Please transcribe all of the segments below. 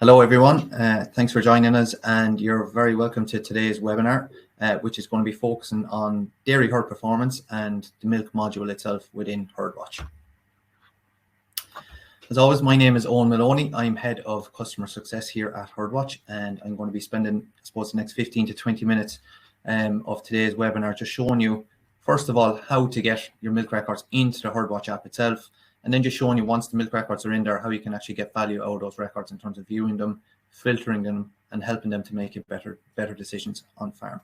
Hello everyone, thanks for joining us, and you're very welcome to today's webinar, which is going to be focusing on dairy herd performance and the milk module itself within Herdwatch. As always, my name is Eoin Moloney. I'm Head of Customer Success here at Herdwatch, and I'm going to be spending, I suppose, the next 15 to 20 minutes of today's webinar just showing you, first of all, how to get your milk records into the Herdwatch app itself, and then just showing you, once the milk records are in there, how you can actually get value out of those records in terms of viewing them, filtering them, and helping them to make better decisions on farm.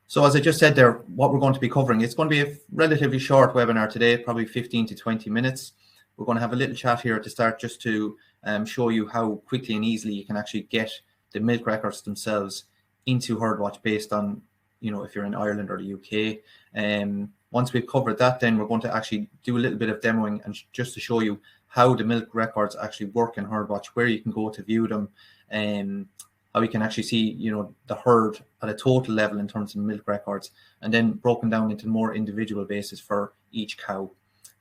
So as I just said there, what we're going to be covering, it's going to be a relatively short webinar today, probably 15 to 20 minutes. We're going to have a little chat here at the start just to show you how quickly and easily you can actually get the milk records themselves into Herdwatch based on, you know, if you're in Ireland or the UK. Once we've covered that, then we're going to actually do a little bit of demoing and just to show you how the milk records actually work in Herdwatch, where you can go to view them, and how you can actually see, you know, the herd at a total level in terms of milk records, and then broken down into more individual basis for each cow.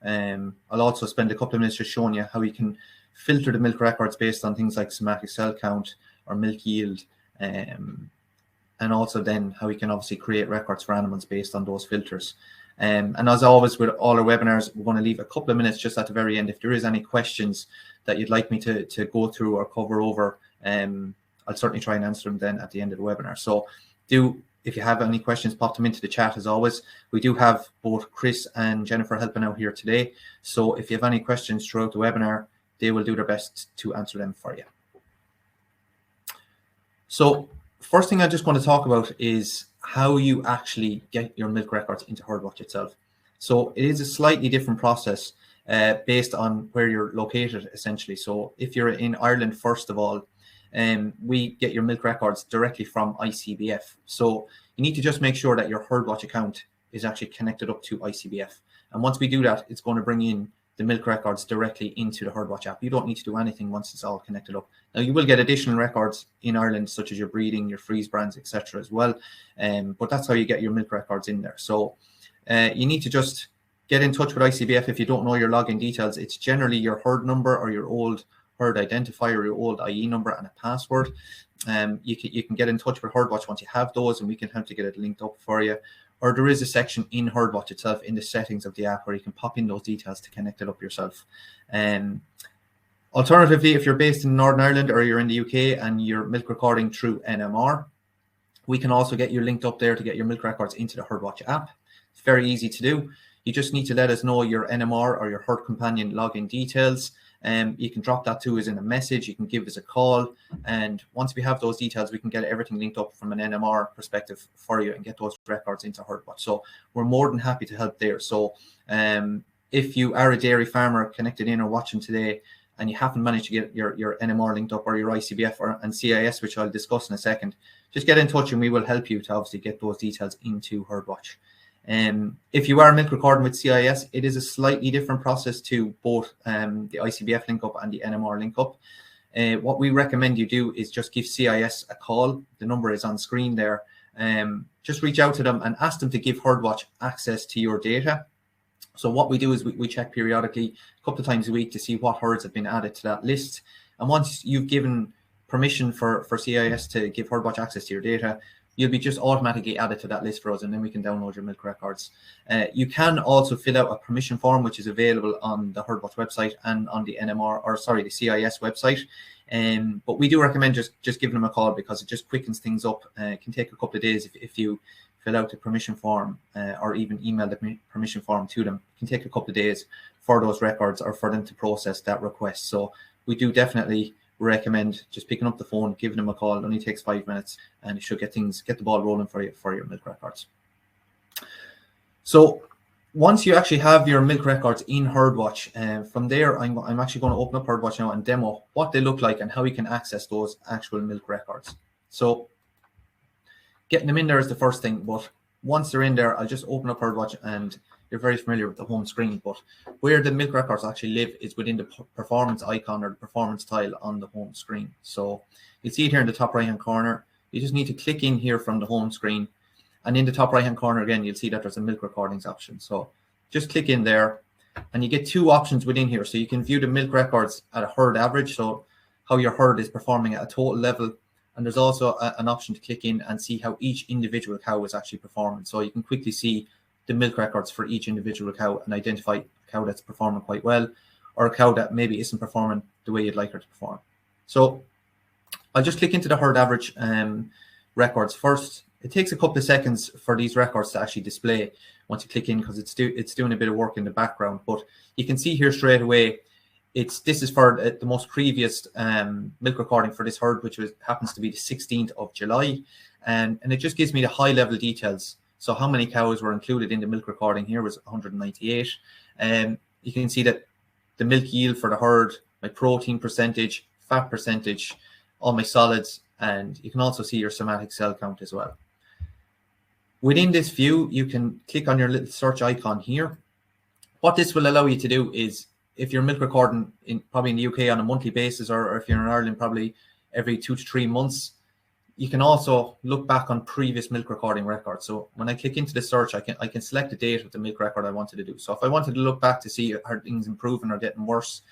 I'll also spend a couple of minutes just showing you how you can filter the milk records based on things like somatic cell count or milk yield, and also then how we can obviously create records for animals based on those filters. And as always with all our webinars, we're going to leave a couple of minutes just at the very end. If there is any questions that you'd like me to go through or cover over, I'll certainly try and answer them then at the end of the webinar. So if you have any questions, pop them into the chat as always. We do have both Chris and Jennifer helping out here today. So if you have any questions throughout the webinar, they will do their best to answer them for you. So first thing I just want to talk about is how you actually get your milk records into Herdwatch itself. So it is a slightly different process based on where you're located, essentially. So if you're in Ireland, first of all, we get your milk records directly from ICBF. So you need to just make sure that your Herdwatch account is actually connected up to ICBF. And once we do that, it's going to bring in the milk records directly into the Herdwatch app. You don't need to do anything once it's all connected up. Now, you will get additional records in Ireland, such as your breeding, your freeze brands, etc. as well. But that's how you get your milk records in there. So you need to just get in touch with ICBF if you don't know your login details. It's generally your herd number or your old herd identifier, your old IE number, and a password. You can get in touch with Herdwatch once you have those, and we can help to get it linked up for you. Or there is a section in Herdwatch itself in the settings of the app where you can pop in those details to connect it up yourself. Alternatively, if you're based in Northern Ireland or you're in the UK and you're milk recording through NMR, we can also get you linked up there to get your milk records into the Herdwatch app. It's very easy to do. You just need to let us know your NMR or your herd companion login details. You can drop that to us in a message. You can give us a call, and once we have those details, we can get everything linked up from an NMR perspective for you and get those records into Herdwatch. So we're more than happy to help there. So if you are a dairy farmer connected in or watching today and you haven't managed to get your NMR linked up, or your ICBF and CIS, which I'll discuss in a second, just get in touch and we will help you to obviously get those details into Herdwatch. If you are milk recording with CIS, it is a slightly different process to both the ICBF link up and the NMR link up. What we recommend you do is just give CIS a call. The number is on screen there. Just reach out to them and ask them to give Herdwatch access to your data. So what we do is we check periodically, a couple of times a week, to see what herds have been added to that list. And once you've given permission for CIS to give Herdwatch access to your data, you'll be just automatically added to that list for us, and then we can download your milk records. You can also fill out a permission form, which is available on the Herdwatch website and on the the CIS website. But we do recommend just giving them a call, because it just quickens things up. It can take a couple of days if you fill out the permission form or even email the permission form to them. It can take a couple of days for those records or for them to process that request. So we do definitely recommend just picking up the phone, giving them a call. It only takes 5 minutes, and it should get the ball rolling for you for your milk records. So once you actually have your milk records in Herdwatch, from there I'm actually going to open up Herdwatch now and demo what they look like and how you can access those actual milk records. So getting them in there is the first thing, but once they're in there, I'll just open up Herdwatch, and you're very familiar with the home screen, but where the milk records actually live is within the performance icon or the performance tile on the home screen. So you see it here in the top right hand corner. You just need to click in here from the home screen, and in the top right hand corner again, you'll see that there's a milk recordings option. So just click in there, and you get two options within here. So you can view the milk records at a herd average. So how your herd is performing at a total level. And there's also an option to click in and see how each individual cow is actually performing. So you can quickly see the milk records for each individual cow and identify a cow that's performing quite well, or a cow that maybe isn't performing the way you'd like her to perform. So I'll just click into the herd average records first. It takes a couple of seconds for these records to actually display once you click in, because it's doing a bit of work in the background. But you can see here straight away, this is for the most previous milk recording for this herd, which happens to be the 16th of July. And it just gives me the high level details. So how many cows were included in the milk recording here was 198. And you can see that the milk yield for the herd, my protein percentage, fat percentage, all my solids, and you can also see your somatic cell count as well. Within this view, you can click on your little search icon here. What this will allow you to do is, if you're milk recording probably in the UK on a monthly basis, or if you're in Ireland probably every 2 to 3 months, you can also look back on previous milk recording records. So when I click into the search, I can select the date of the milk record I wanted to do. So if I wanted to look back to see are things improving or getting worse,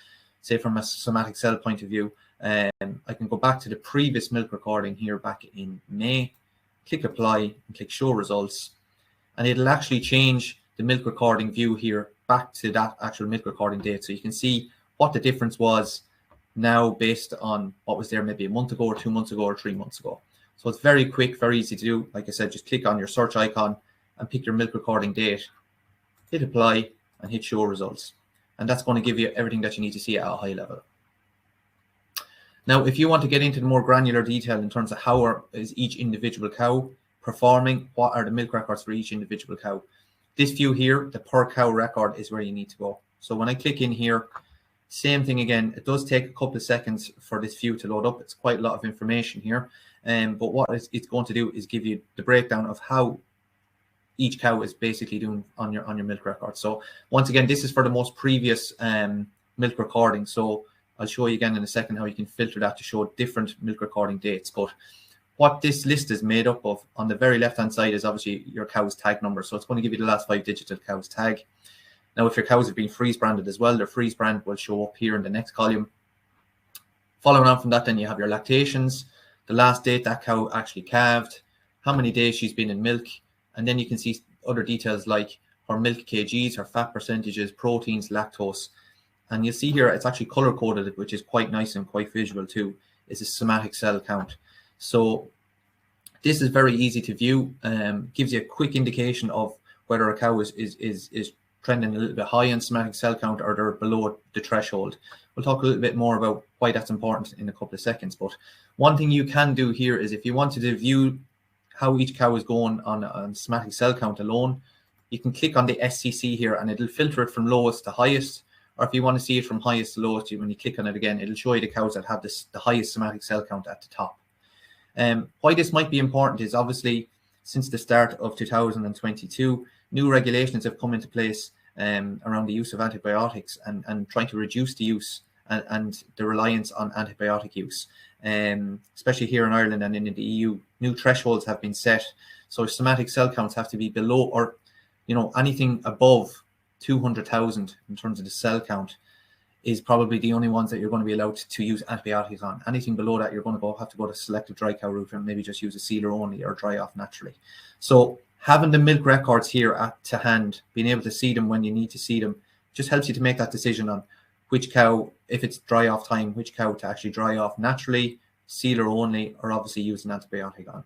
say from a somatic cell point of view, I can go back to the previous milk recording here back in May, click apply and click show results, and it'll actually change the milk recording view here back to that actual milk recording date. So you can see what the difference was now based on what was there maybe a month ago or 2 months ago or 3 months ago. So it's very quick, very easy to do. Like I said, just click on your search icon and pick your milk recording date, hit apply and hit show results. And that's going to give you everything that you need to see at a high level. Now, if you want to get into the more granular detail in terms of how is each individual cow performing, what are the milk records for each individual cow, this view here, the per cow record, is where you need to go. So when I click in here, same thing again. It does take a couple of seconds for this view to load up. It's quite a lot of information here. But what it's going to do is give you the breakdown of how each cow is basically doing on your milk record. So once again, this is for the most previous milk recording. So I'll show you again in a second how you can filter that to show different milk recording dates. But what this list is made up of, on the very left-hand side, is obviously your cow's tag number. So it's going to give you the last 5 digits of cow's tag. Now, if your cows have been freeze branded as well, their freeze brand will show up here in the next column. Following on from that, then you have your lactations, the last date that cow actually calved, how many days she's been in milk, and then you can see other details like her milk kgs, her fat percentages, proteins, lactose. And you'll see here it's actually color coded, which is quite nice and quite visual too. It's a somatic cell count. So this is very easy to view, gives you a quick indication of whether a cow is trending a little bit high in somatic cell count or they're below the threshold. We'll talk a little bit more about why that's important in a couple of seconds. But one thing you can do here is, if you wanted to view how each cow is going on somatic cell count alone, you can click on the SCC here and it'll filter it from lowest to highest. Or if you want to see it from highest to lowest, when you click on it again, it'll show you the cows that have the highest somatic cell count at the top. Why this might be important is, obviously, since the start of 2022, new regulations have come into place around the use of antibiotics and trying to reduce the use and the reliance on antibiotic use. Especially here in Ireland and in the EU, new thresholds have been set. So somatic cell counts have to be below, or anything above 200,000 in terms of the cell count is probably the only ones that you're going to be allowed to use antibiotics on. Anything below that, you're going to have to go to selective dry cow route and maybe just use a sealer only or dry off naturally. So having the milk records here to hand, being able to see them when you need to see them, just helps you to make that decision on which cow, if it's dry off time, which cow to actually dry off naturally, sealer only, or obviously use an antibiotic on.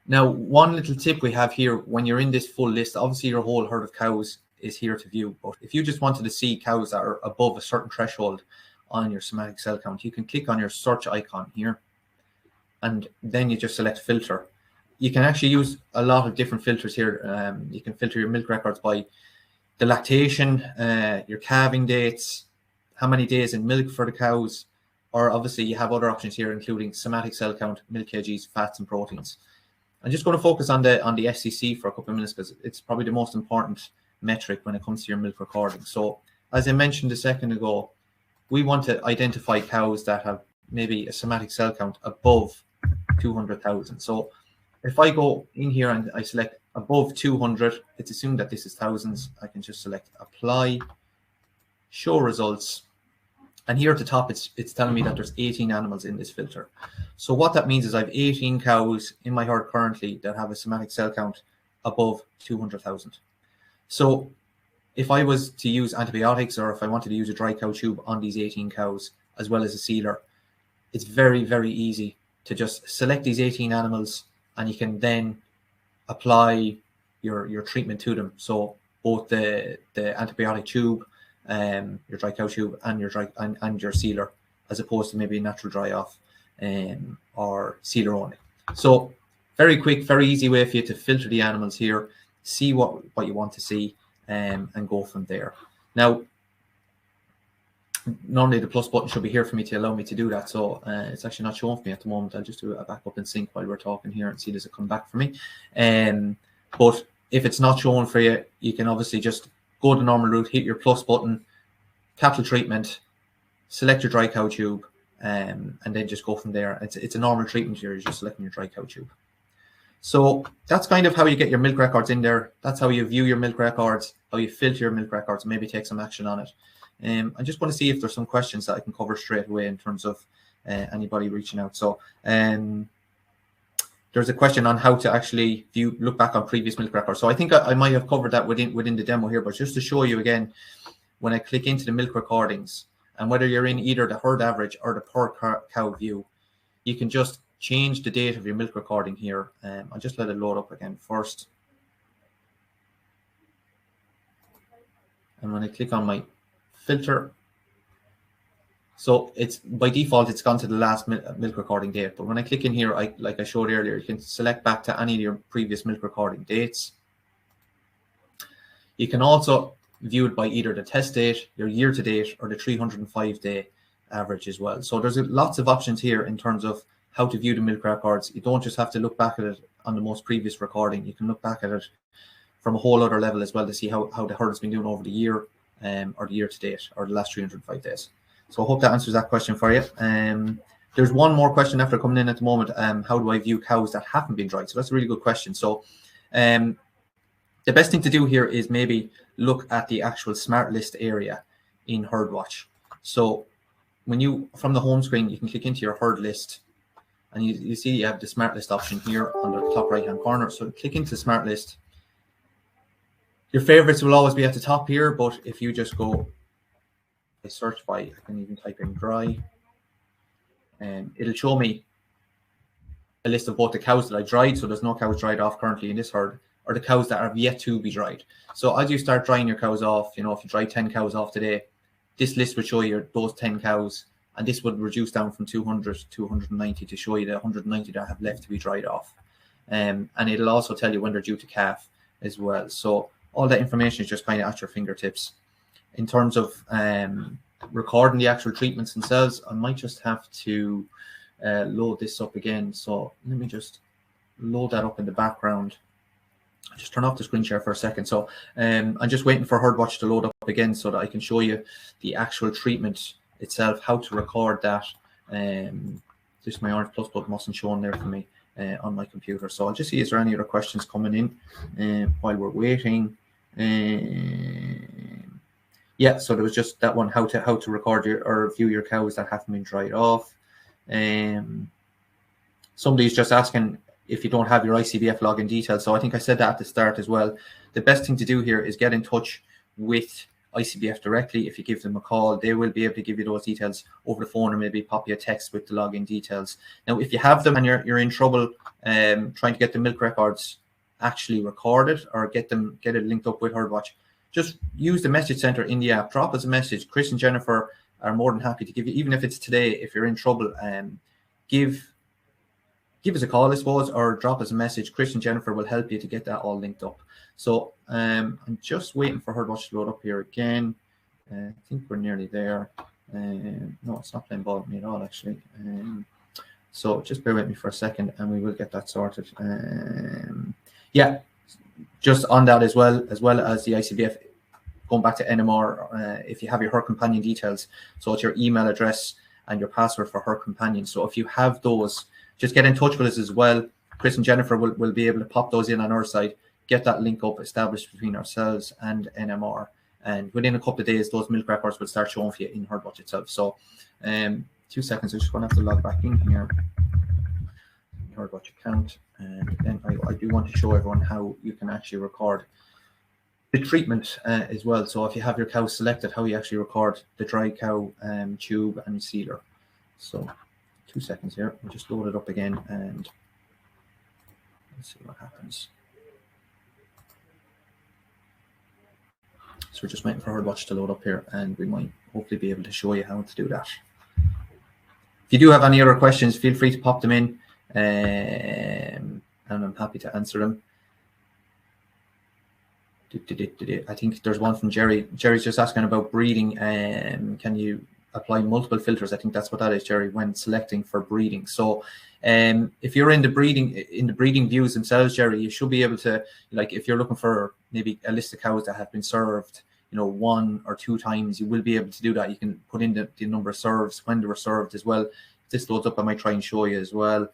Now, one little tip we have here, when you're in this full list, obviously your whole herd of cows is here to view. But if you just wanted to see cows that are above a certain threshold on your somatic cell count, you can click on your search icon here, and then you just select filter. You can actually use a lot of different filters here. You can filter your milk records by the lactation, your calving dates, how many days in milk for the cows, or obviously you have other options here, including somatic cell count, milk kgs, fats and proteins. I'm just going to focus on the SCC for a couple of minutes because it's probably the most important metric when it comes to your milk recording. So as I mentioned a second ago, we want to identify cows that have maybe a somatic cell count above 200,000. So if I go in here and I select above 200, it's assumed that this is thousands. I can just select apply, show results. And here at the top, it's telling me that there's 18 animals in this filter. So what that means is I have 18 cows in my herd currently that have a somatic cell count above 200,000. So if I was to use antibiotics, or if I wanted to use a dry cow tube on these 18 cows, as well as a sealer, it's very, very easy to just select these 18 animals, and you can then apply your treatment to them. So both the antibiotic tube, your dry cow tube, and your sealer, as opposed to maybe a natural dry off or sealer only. So very quick, very easy way for you to filter the animals here, see what you want to see, and go from there. Now, normally the plus button should be here for me to allow me to do that, so it's actually not showing for me at the moment. I'll just do a back up and sync while we're talking here and see does it come back for me. But if it's not showing for you, you can obviously just go the normal route, hit your plus button, capital treatment, select your dry cow tube, and then just go from there. It's a normal treatment here. You're just selecting your dry cow tube. So that's kind of how you get your milk records in there. That's how you view your milk records, how you filter your milk records, and maybe take some action on it. I just want to see if there's some questions that I can cover straight away in terms of anybody reaching out. So there's a question on how to actually look back on previous milk records. So I think I might have covered that within the demo here, but just to show you again, when I click into the milk recordings, and whether you're in either the herd average or the per cow view, you can just change the date of your milk recording here. I'll just let it load up again first. And when I click on my filter, so it's by default it's gone to the last milk recording date, but when I click in here, like I showed earlier, you can select back to any of your previous milk recording dates. You can also view it by either the test date, your year to date, or the 305-day average as well. So there's lots of options here in terms of how to view the milk records. You don't just have to look back at it on the most previous recording. You can look back at it from a whole other level as well to see how the herd has been doing over the year, or the year to date, or the last 305 days. So I hope that answers that question for you. There's one more question after coming in at the moment. How do I view cows that haven't been dried? So that's a really good question. So the best thing to do here is maybe look at the actual smart list area in Herdwatch. So when you, from the home screen, you can click into your herd list, and you see you have the smart list option here on the top right hand corner. So click into the smart list. Your favorites will always be at the top here, but if you just go, I search by, I can even type in dry, and it'll show me a list of both the cows that I dried, so there's no cows dried off currently in this herd, or the cows that have yet to be dried. So as you start drying your cows off, if you dry 10 cows off today, this list would show you those 10 cows, and this would reduce down from 200 to 190 to show you the 190 that have left to be dried off. And it'll also tell you when they're due to calf as well. So all that information is just kind of at your fingertips. In terms of recording the actual treatments themselves, I might just have to load this up again. So let me just load that up in the background. I'll just turn off the screen share for a second. So I'm just waiting for Herdwatch to load up again so that I can show you the actual treatment itself, how to record that. Just my orange plus button wasn't showing there for me on my computer. So I'll just see, is there any other questions coming in while we're waiting? Yeah, so there was just that one, how to record or view your cows that haven't been dried off. Somebody's just asking if you don't have your ICBF login details. So I think I said that at the start as well. The best thing to do here is get in touch with ICBF directly. If you give them a call, they will be able to give you those details over the phone, or maybe pop you a text with the login details. Now, if you have them and you're in trouble trying to get the milk records actually recorded or get it linked up with Herdwatch, just use the message center in the app. Drop us a message. Chris and Jennifer are more than happy to give you, even if it's today, if you're in trouble, give us a call, I suppose, or drop us a message. Chris and Jennifer will help you to get that all linked up. So I'm just waiting for Herdwatch to load up here again. I think we're nearly there. No, it's not playing ball with me at all, actually. So just bear with me for a second and we will get that sorted. Yeah, just on that as well as the ICBF, going back to NMR, if you have your Her Companion details, so it's your email address and your password for Her Companion. So if you have those, just get in touch with us as well. Chris and Jennifer will be able to pop those in on our side, get that link up established between ourselves and NMR, and within a couple of days, those milk records will start showing for you in Herdwatch itself. So 2 seconds, I'm just going to have to log back in here, Herdwatch account, and then I do want to show everyone how you can actually record the treatment as well. So if you have your cow selected, how you actually record the dry cow tube and sealer. So 2 seconds here, we'll just load it up again and let's see what happens. So we're just waiting for Herdwatch to load up here, and we might hopefully be able to show you how to do that. If you do have any other questions, feel free to pop them in, and I'm happy to answer them. I think there's one from Jerry. Jerry's just asking about breeding. Can you apply multiple filters? I think that's what that is, Jerry, when selecting for breeding. So if you're in the breeding views themselves, Jerry, you should be able to, like, if you're looking for maybe a list of cows that have been served, 1 or 2 times, you will be able to do that. You can put in the number of serves, when they were served as well. If this loads up, I might try and show you as well.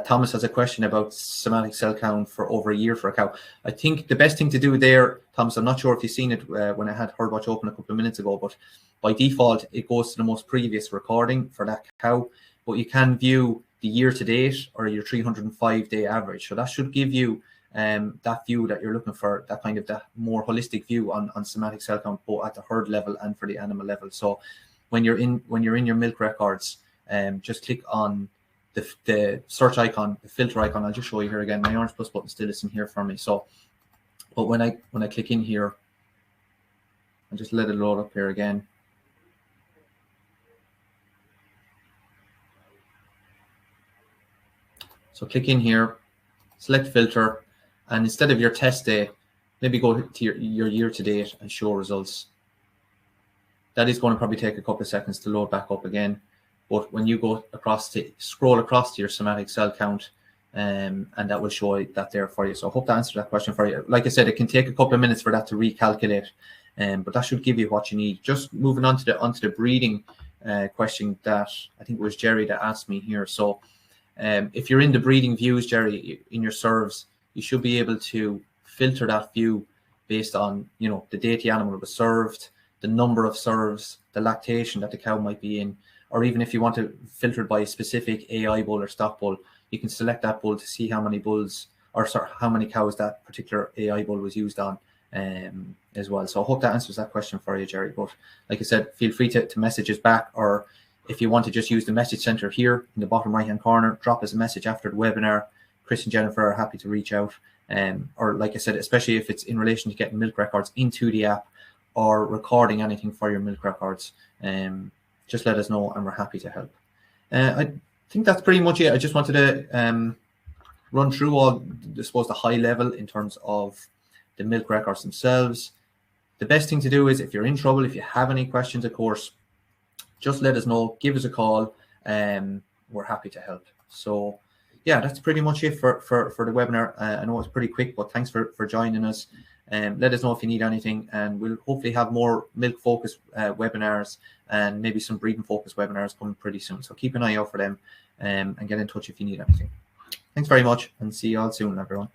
Thomas has a question about somatic cell count for over a year for a cow. I think the best thing to do there, Thomas, I'm not sure if you've seen it when I had Herdwatch open a couple of minutes ago, but by default, it goes to the most previous recording for that cow. But you can view the year to date or your 305-day average. So that should give you that view that you're looking for, that kind of that more holistic view on somatic cell count, both at the herd level and for the animal level. So when you're in your milk records, just click on the search icon, the filter icon. I'll just show you here again. My orange plus button still isn't here for me. So, but when I click in here, I'll just let it load up here again. So click in here, select filter, and instead of your test day, maybe go to your year to date and show results. That is going to probably take a couple of seconds to load back up again. But when you go scroll across to your somatic cell count, and that will show that there for you. So I hope that answered that question for you. Like I said, it can take a couple of minutes for that to recalculate, but that should give you what you need. Just moving on to the breeding question that I think it was Jerry that asked me here. So if you're in the breeding views, Jerry, in your serves, you should be able to filter that view based on the date the animal was served, the number of serves, the lactation that the cow might be in. Or even if you want to filter it by a specific AI bull or stock bull, you can select that bull to see how many bulls, or sorry, how many cows that particular AI bull was used on as well. So I hope that answers that question for you, Jerry. But like I said, feel free to message us back, or if you want to just use the message center here in the bottom right-hand corner, drop us a message after the webinar. Chris and Jennifer are happy to reach out. Or like I said, especially if it's in relation to getting milk records into the app or recording anything for your milk records. Just let us know and we're happy to help. I think that's pretty much it. I just wanted to run through all, I suppose, the high level in terms of the milk records themselves. The best thing to do is, if you're in trouble, if you have any questions, of course, just let us know, give us a call, we're happy to help. So yeah, that's pretty much it for the webinar. I know it's pretty quick, but thanks for joining us. Let us know if you need anything, and we'll hopefully have more milk focused webinars and maybe some breeding focused webinars coming pretty soon. So keep an eye out for them and get in touch if you need anything. Thanks very much, and see you all soon, everyone.